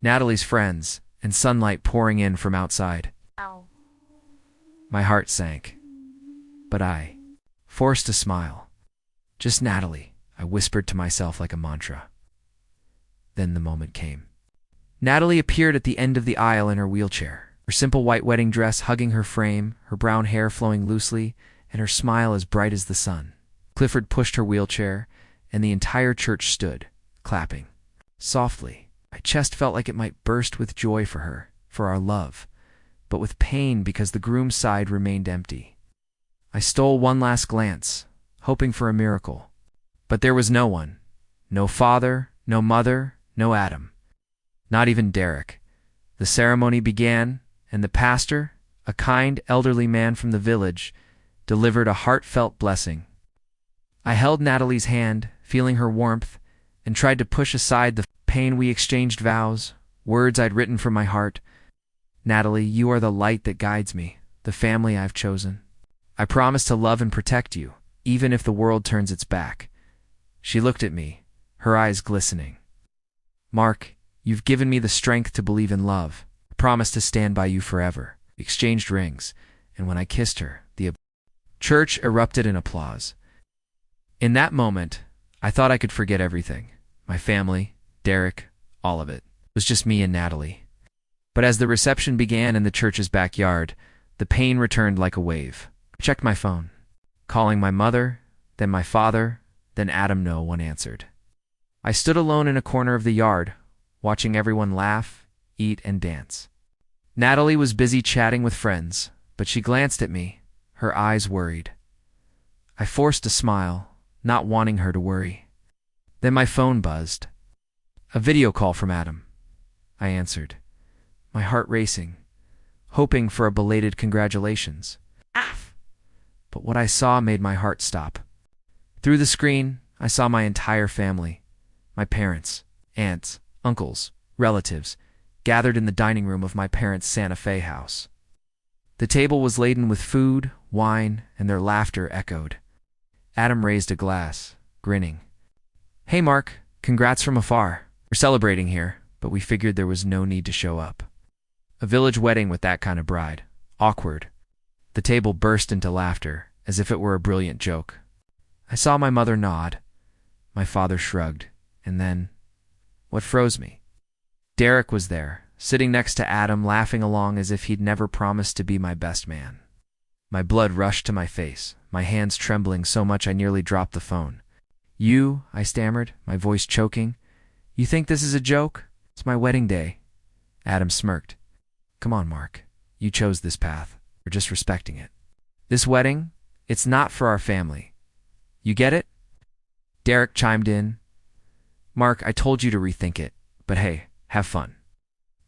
Natalie's friends, and sunlight pouring in from outside. Ow. My heart sank. But I forced a smile. Just Natalie, I whispered to myself like a mantra. Then the moment came. Natalie appeared at the end of the aisle in her wheelchair, her simple white wedding dress hugging her frame, her brown hair flowing loosely, and her smile as bright as the sun. Clifford pushed her wheelchair, and the entire church stood, clapping. Softly, my chest felt like it might burst with joy for her, for our love, but with pain because the groom's side remained empty. I stole one last glance, hoping for a miracle. But there was no one. No father, no mother, no Adam. Not even Derek. The ceremony began, and the pastor, a kind, elderly man from the village, delivered a heartfelt blessing. I held Natalie's hand, feeling her warmth, and tried to push aside the pain. We exchanged vows, words I'd written from my heart. Natalie, you are the light that guides me, the family I've chosen. I promise to love and protect you, even if the world turns its back. She looked at me, her eyes glistening. Mark, you've given me the strength to believe in love. I promise to stand by you forever. We exchanged rings, and when I kissed her, the church erupted in applause. In that moment, I thought I could forget everything. My family, Derek, all of it. It was just me and Natalie. But as the reception began in the church's backyard, the pain returned like a wave. I checked my phone, calling my mother, then my father, then Adam. No one answered. I stood alone in a corner of the yard, watching everyone laugh, eat, and dance. Natalie was busy chatting with friends, but she glanced at me, her eyes worried. I forced a smile, not wanting her to worry. Then my phone buzzed. A video call from Adam. I answered, my heart racing, hoping for a belated congratulations. But what I saw made my heart stop. Through the screen, I saw my entire family, my parents, aunts, uncles, relatives, gathered in the dining room of my parents' Santa Fe house. The table was laden with food, wine, and their laughter echoed. Adam raised a glass, grinning. Hey Mark, congrats from afar. We're celebrating here, but we figured there was no need to show up. A village wedding with that kind of bride. Awkward. The table burst into laughter, as if it were a brilliant joke. I saw my mother nod. My father shrugged, and then, what froze me? Derek was there, sitting next to Adam, laughing along as if he'd never promised to be my best man. My blood rushed to my face, my hands trembling so much I nearly dropped the phone. You, I stammered, my voice choking. You think this is a joke? It's my wedding day. Adam smirked. Come on, Mark. You chose this path. We're just respecting it. This wedding, it's not for our family. You get it? Derek chimed in. Mark, I told you to rethink it, but hey, have fun.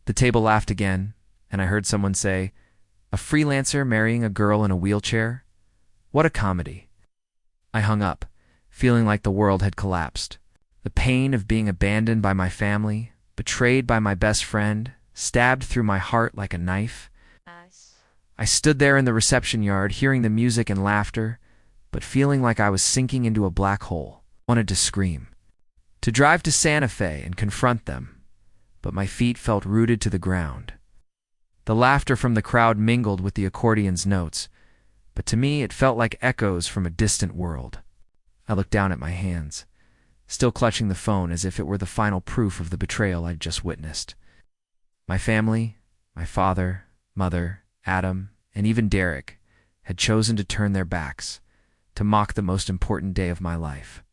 The table laughed again, and I heard someone say, a freelancer marrying a girl in a wheelchair? What a comedy. I hung up, feeling like the world had collapsed. The pain of being abandoned by my family, betrayed by my best friend, stabbed through my heart like a knife. I stood there in the reception yard, hearing the music and laughter, but feeling like I was sinking into a black hole. I wanted to scream, to drive to Santa Fe and confront them, but my feet felt rooted to the ground. The laughter from the crowd mingled with the accordion's notes, but to me it felt like echoes from a distant world. I looked down at my hands, still clutching the phone as if it were the final proof of the betrayal I'd just witnessed. My family, my father, mother, Adam, and even Derek, had chosen to turn their backs, to mock the most important day of my life.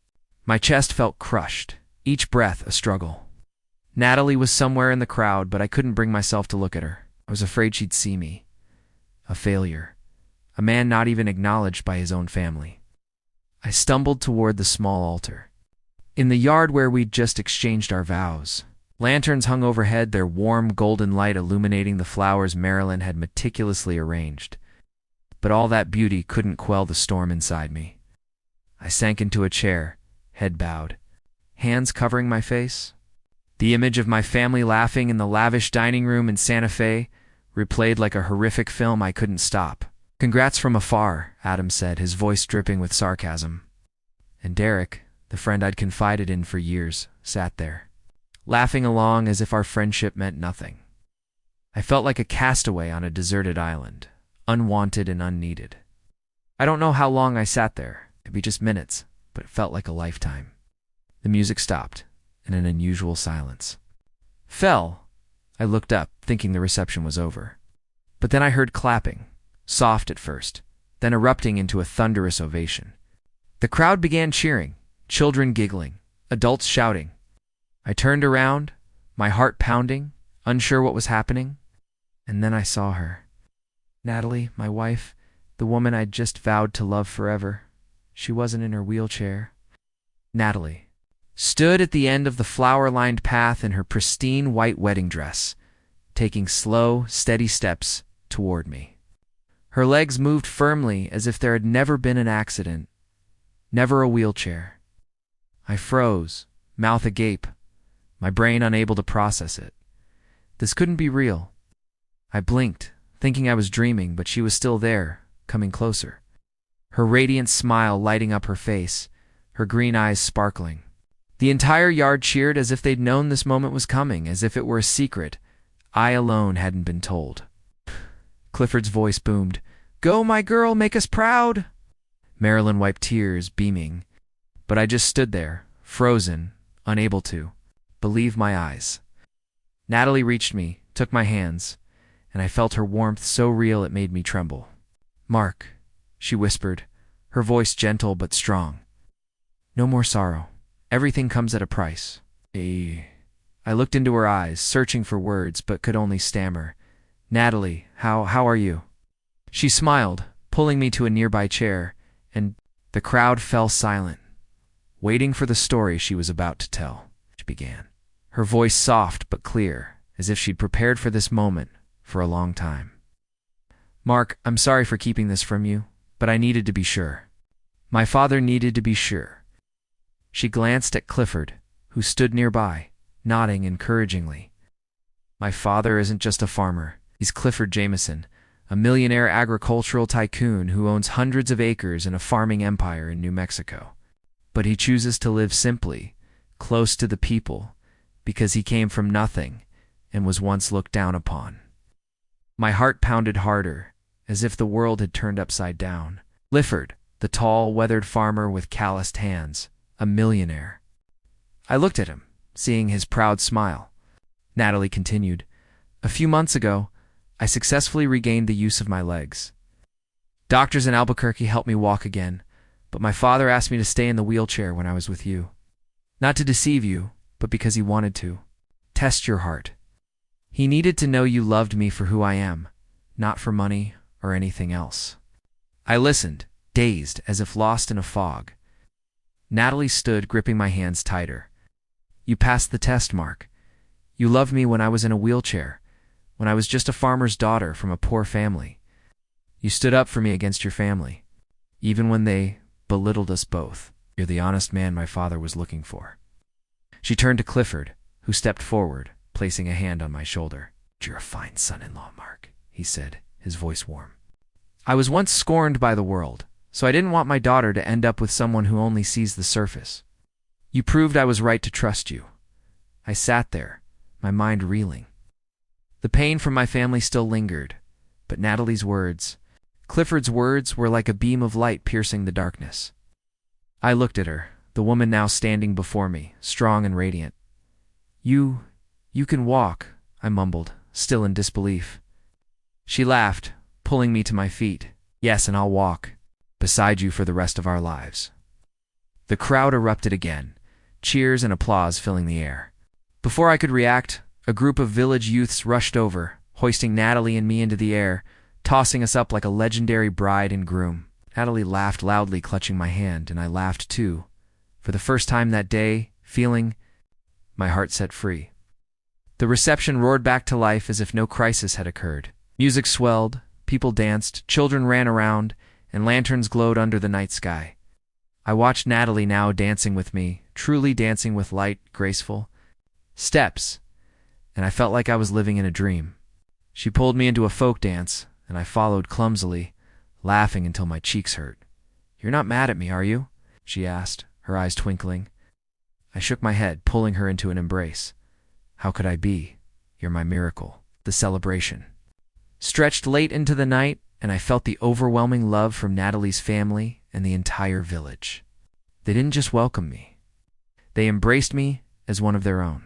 My chest felt crushed, each breath a struggle. Natalie was somewhere in the crowd, but I couldn't bring myself to look at her. I was afraid she'd see me. A failure. A man not even acknowledged by his own family. I stumbled toward the small altar. In the yard where we'd just exchanged our vows, lanterns hung overhead, their warm golden light illuminating the flowers Marilyn had meticulously arranged. But all that beauty couldn't quell the storm inside me. I sank into a chair, head bowed, hands covering my face. The image of my family laughing in the lavish dining room in Santa Fe replayed like a horrific film I couldn't stop. Congrats from afar, Adam said, his voice dripping with sarcasm. And Derek, the friend I'd confided in for years, sat there. laughing along as if our friendship meant nothing. I felt like a castaway on a deserted island, unwanted and unneeded. I don't know how long I sat there. It'd be just minutes, but it felt like a lifetime. The music stopped, and an unusual silence fell. I looked up, thinking the reception was over. But then I heard clapping, soft at first, then erupting into a thunderous ovation. The crowd began cheering, children giggling, adults shouting. I turned around, my heart pounding, unsure what was happening, and then I saw her. Natalie, my wife, the woman I'd just vowed to love forever. She wasn't in her wheelchair. Natalie stood at the end of the flower-lined path in her pristine white wedding dress, taking slow, steady steps toward me. Her legs moved firmly as if there had never been an accident, never a wheelchair. I froze, mouth agape, my brain unable to process it. This couldn't be real. I blinked, thinking I was dreaming, but she was still there, coming closer. Her radiant smile lighting up her face, her green eyes sparkling. The entire yard cheered as if they'd known this moment was coming, as if it were a secret I alone hadn't been told. Clifford's voice boomed, "Go, my girl, make us proud!" Marilyn wiped tears, beaming, but I just stood there, frozen, unable to believe my eyes. Natalie reached me, took my hands, and I felt her warmth so real it made me tremble. "Mark," she whispered, her voice gentle but strong. "No more sorrow. Everything comes at a price." I looked into her eyes, searching for words, but could only stammer, "Natalie, how are you?" She smiled, pulling me to a nearby chair, and the crowd fell silent, waiting for the story she was about to tell. She began, her voice soft but clear, as if she'd prepared for this moment for a long time. "Mark, I'm sorry for keeping this from you, but I needed to be sure. My father needed to be sure." She glanced at Clifford, who stood nearby, nodding encouragingly. "My father isn't just a farmer. He's Clifford Jameson, a millionaire agricultural tycoon who owns hundreds of acres in a farming empire in New Mexico. But he chooses to live simply, close to the people, because he came from nothing and was once looked down upon." My heart pounded harder, as if the world had turned upside down. Clifford, the tall, weathered farmer with calloused hands, a millionaire. I looked at him, seeing his proud smile. Natalie continued, "A few months ago, I successfully regained the use of my legs. Doctors in Albuquerque helped me walk again, but my father asked me to stay in the wheelchair when I was with you. Not to deceive you, but because he wanted to. Test your heart. He needed to know you loved me for who I am, not for money or anything else." I listened, dazed, as if lost in a fog. Natalie stood, gripping my hands tighter. "You passed the test, Mark. You loved me when I was in a wheelchair, when I was just a farmer's daughter from a poor family. You stood up for me against your family, even when they belittled us both. You're the honest man my father was looking for." She turned to Clifford, who stepped forward, placing a hand on my shoulder. "You're a fine son-in-law, Mark," he said, his voice warm. "I was once scorned by the world, so I didn't want my daughter to end up with someone who only sees the surface. You proved I was right to trust you." I sat there, my mind reeling. The pain from my family still lingered, but Natalie's words, Clifford's words, were like a beam of light piercing the darkness. I looked at her, the woman now standing before me, strong and radiant. You can walk," I mumbled, still in disbelief. She laughed, pulling me to my feet. "Yes, and I'll walk beside you for the rest of our lives." The crowd erupted again, cheers and applause filling the air. Before I could react, a group of village youths rushed over, hoisting Natalie and me into the air, tossing us up like a legendary bride and groom. Natalie laughed loudly, clutching my hand, and I laughed too, for the first time that day, feeling my heart set free. The reception roared back to life as if no crisis had occurred. Music swelled, people danced, children ran around, and lanterns glowed under the night sky. I watched Natalie now dancing with me, truly dancing with light, graceful steps, and I felt like I was living in a dream. She pulled me into a folk dance, and I followed clumsily, laughing until my cheeks hurt. "You're not mad at me, are you?" she asked, her eyes twinkling. I shook my head, pulling her into an embrace. How could I be? You're my miracle. The celebration stretched late into the night, and I felt the overwhelming love from Natalie's family and the entire village. They didn't just welcome me. They embraced me as one of their own.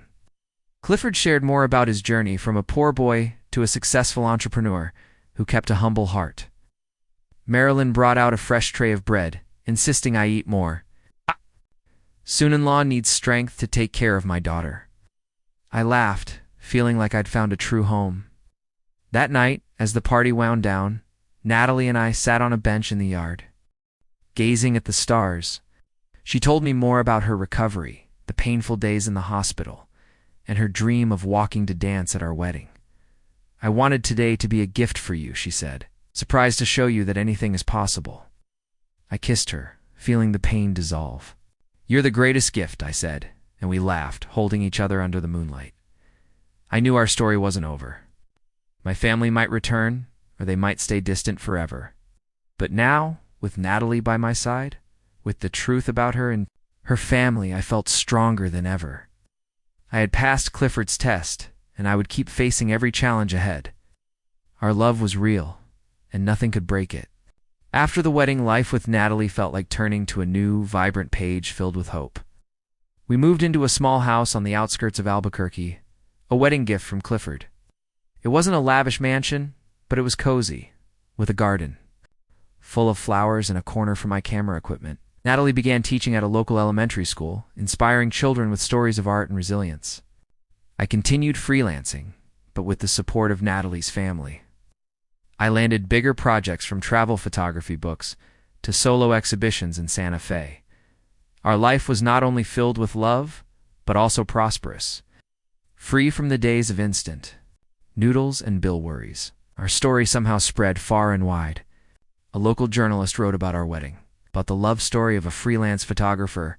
Clifford shared more about his journey from a poor boy to a successful entrepreneur who kept a humble heart. Marilyn brought out a fresh tray of bread, insisting I eat more. Soon-in-law needs strength to take care of my daughter. I laughed, feeling like I'd found a true home. That night, as the party wound down, Natalie and I sat on a bench in the yard, gazing at the stars. She told me more about her recovery, the painful days in the hospital, and her dream of walking to dance at our wedding. I wanted today to be a gift for you, she said, surprised to show you that anything is possible. I kissed her, feeling the pain dissolve. You're the greatest gift, I said, and we laughed, holding each other under the moonlight. I knew our story wasn't over. My family might return, or they might stay distant forever. But now, with Natalie by my side, with the truth about her and her family, I felt stronger than ever. I had passed Clifford's test, and I would keep facing every challenge ahead. Our love was real, and nothing could break it. After the wedding, life with Natalie felt like turning to a new, vibrant page filled with hope. We moved into a small house on the outskirts of Albuquerque, a wedding gift from Clifford. It wasn't a lavish mansion, but it was cozy, with a garden, full of flowers and a corner for my camera equipment. Natalie began teaching at a local elementary school, inspiring children with stories of art and resilience. I continued freelancing, but with the support of Natalie's family. I landed bigger projects from travel photography books to solo exhibitions in Santa Fe. Our life was not only filled with love, but also prosperous. Free from the days of instant noodles and bill worries. Our story somehow spread far and wide. A local journalist wrote about our wedding, about the love story of a freelance photographer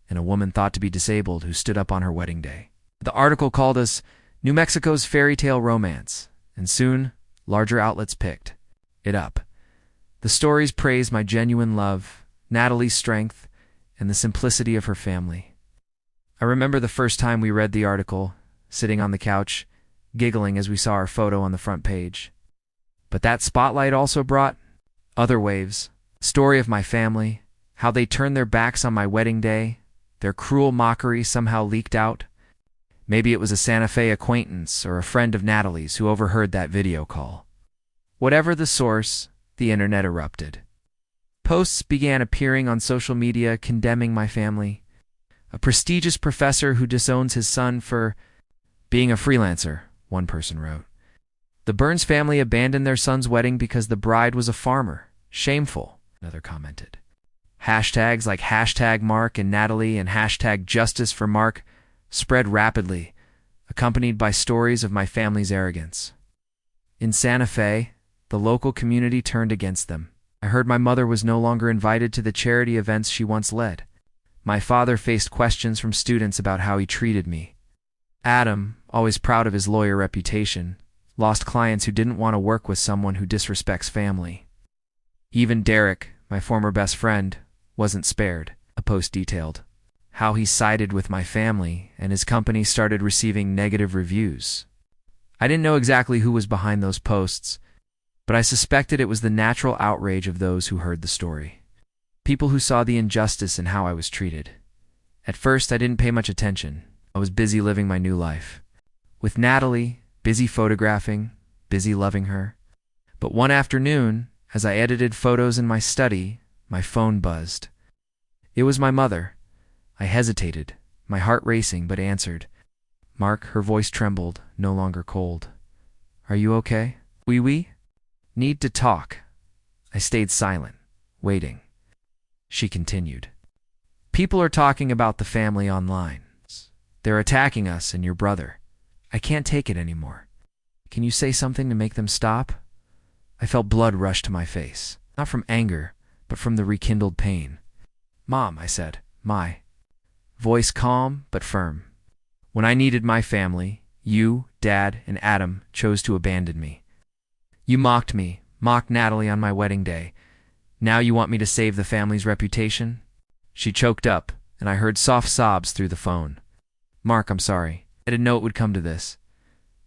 and a woman thought to be disabled who stood up on her wedding day. The article called us New Mexico's fairy tale romance, and soon larger outlets picked it up. The stories praised my genuine love, Natalie's strength, and the simplicity of her family. I remember the first time we read the article, sitting on the couch, giggling as we saw our photo on the front page. But that spotlight also brought other waves. Story of my family, how they turned their backs on my wedding day, their cruel mockery somehow leaked out. Maybe it was a Santa Fe acquaintance or a friend of Natalie's who overheard that video call. Whatever the source, the internet erupted. Posts began appearing on social media condemning my family. A prestigious professor who disowns his son for being a freelancer, one person wrote. The Burns family abandoned their son's wedding because the bride was a farmer. Shameful, another commented. Hashtags like hashtag Mark and Natalie and hashtag Justice for Mark spread rapidly, accompanied by stories of my family's arrogance. In Santa Fe, the local community turned against them. I heard my mother was no longer invited to the charity events she once led. My father faced questions from students about how he treated me. Adam, always proud of his lawyer reputation, lost clients who didn't want to work with someone who disrespects family. Even Derek, my former best friend, wasn't spared. A post detailed how he sided with my family and his company started receiving negative reviews. I didn't know exactly who was behind those posts, but I suspected it was the natural outrage of those who heard the story. People who saw the injustice in how I was treated. At first, I didn't pay much attention. I was busy living my new life. With Natalie, busy photographing, busy loving her. But one afternoon, as I edited photos in my study, my phone buzzed. It was my mother. I hesitated, my heart racing, but answered. Mark, her voice trembled, no longer cold. Are you okay? Oui? Need to talk. I stayed silent, waiting. She continued. People are talking about the family online. They're attacking us and your brother. I can't take it anymore. Can you say something to make them stop? I felt blood rush to my face, not from anger, but from the rekindled pain. Mom, I said, my voice calm but firm. When I needed my family, you, Dad, and Adam chose to abandon me. You mocked me, mocked Natalie on my wedding day. Now you want me to save the family's reputation? She choked up, and I heard soft sobs through the phone. Mark, I'm sorry. I didn't know it would come to this,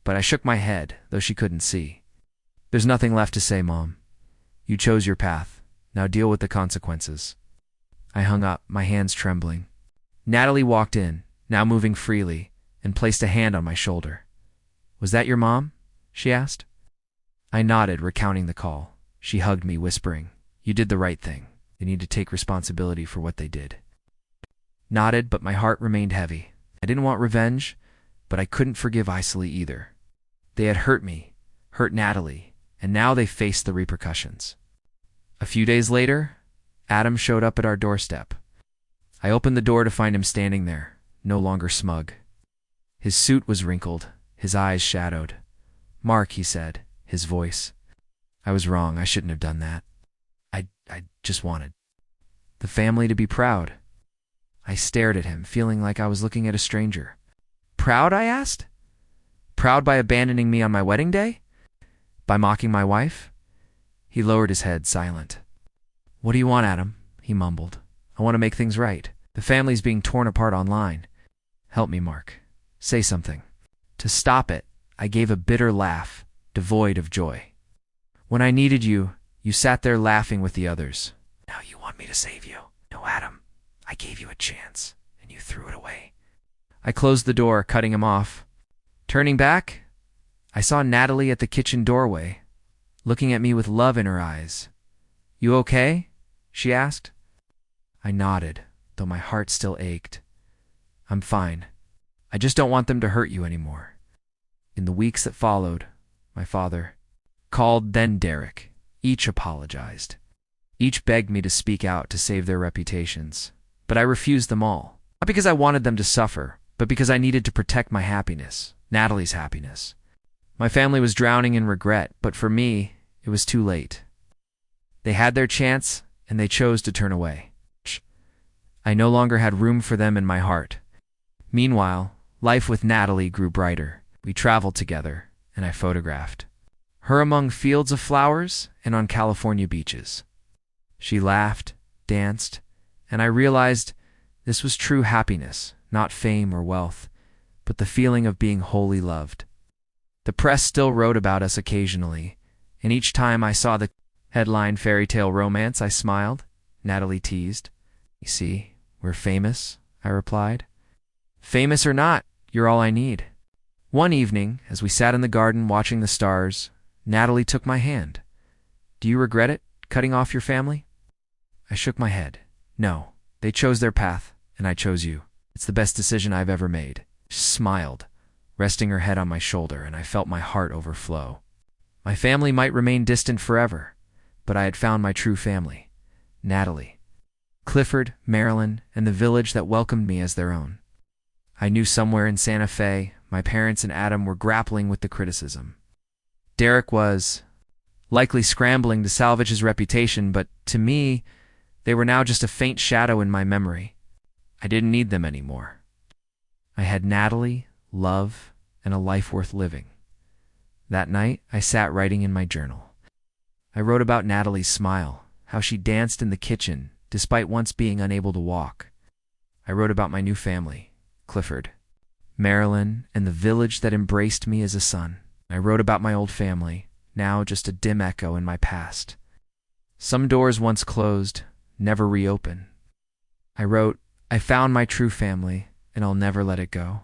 but I shook my head, though she couldn't see. There's nothing left to say, Mom. You chose your path. Now deal with the consequences. I hung up, my hands trembling. Natalie walked in, now moving freely, and placed a hand on my shoulder. Was that your mom? She asked. I nodded, recounting the call. She hugged me, whispering, You did the right thing. They need to take responsibility for what they did. Nodded, but my heart remained heavy. I didn't want revenge, but I couldn't forgive Isley either. They had hurt me, hurt Natalie, and now they faced the repercussions. A few days later, Adam showed up at our doorstep. I opened the door to find him standing there, no longer smug. His suit was wrinkled, his eyes shadowed. Mark, he said, his voice. I was wrong, I shouldn't have done that. I just wanted the family to be proud. I stared at him, feeling like I was looking at a stranger. Proud, I asked? Proud by abandoning me on my wedding day? By mocking my wife? He lowered his head, silent. What do you want, Adam? He mumbled. I want to make things right. The family's being torn apart online. Help me, Mark. Say something. To stop it, I gave a bitter laugh, devoid of joy. When I needed you, you sat there laughing with the others. Now you want me to save you. No, Adam. I gave you a chance, and you threw it away. I closed the door, cutting him off. Turning back, I saw Natalie at the kitchen doorway, looking at me with love in her eyes. You okay? She asked. I nodded, though my heart still ached. I'm fine. I just don't want them to hurt you anymore. In the weeks that followed, my father called, then Derek. Each apologized. Each begged me to speak out to save their reputations. But I refused them all. Not because I wanted them to suffer, but because I needed to protect my happiness, Natalie's happiness. My family was drowning in regret, but for me, it was too late. They had their chance, and they chose to turn away. I no longer had room for them in my heart. Meanwhile, life with Natalie grew brighter. We traveled together, and I photographed her among fields of flowers and on California beaches. She laughed, danced, and I realized this was true happiness, not fame or wealth, but the feeling of being wholly loved. The press still wrote about us occasionally, and each time I saw the headline fairy tale romance, I smiled. Natalie teased. You see, we're famous, I replied. Famous or not, you're all I need. One evening, as we sat in the garden watching the stars, Natalie took my hand. Do you regret it, cutting off your family? I shook my head. No, they chose their path, and I chose you. It's the best decision I've ever made. She smiled, resting her head on my shoulder, and I felt my heart overflow. My family might remain distant forever, but I had found my true family, Natalie. Clifford, Marilyn, and the village that welcomed me as their own. I knew somewhere in Santa Fe, my parents and Adam were grappling with the criticism. Derek was likely scrambling to salvage his reputation, but to me, they were now just a faint shadow in my memory. I didn't need them anymore. I had Natalie, love, and a life worth living. That night, I sat writing in my journal. I wrote about Natalie's smile, how she danced in the kitchen despite once being unable to walk. I wrote about my new family, Clifford, Marilyn, and the village that embraced me as a son. I wrote about my old family, now just a dim echo in my past. Some doors once closed, never reopen. I wrote, I found my true family, and I'll never let it go.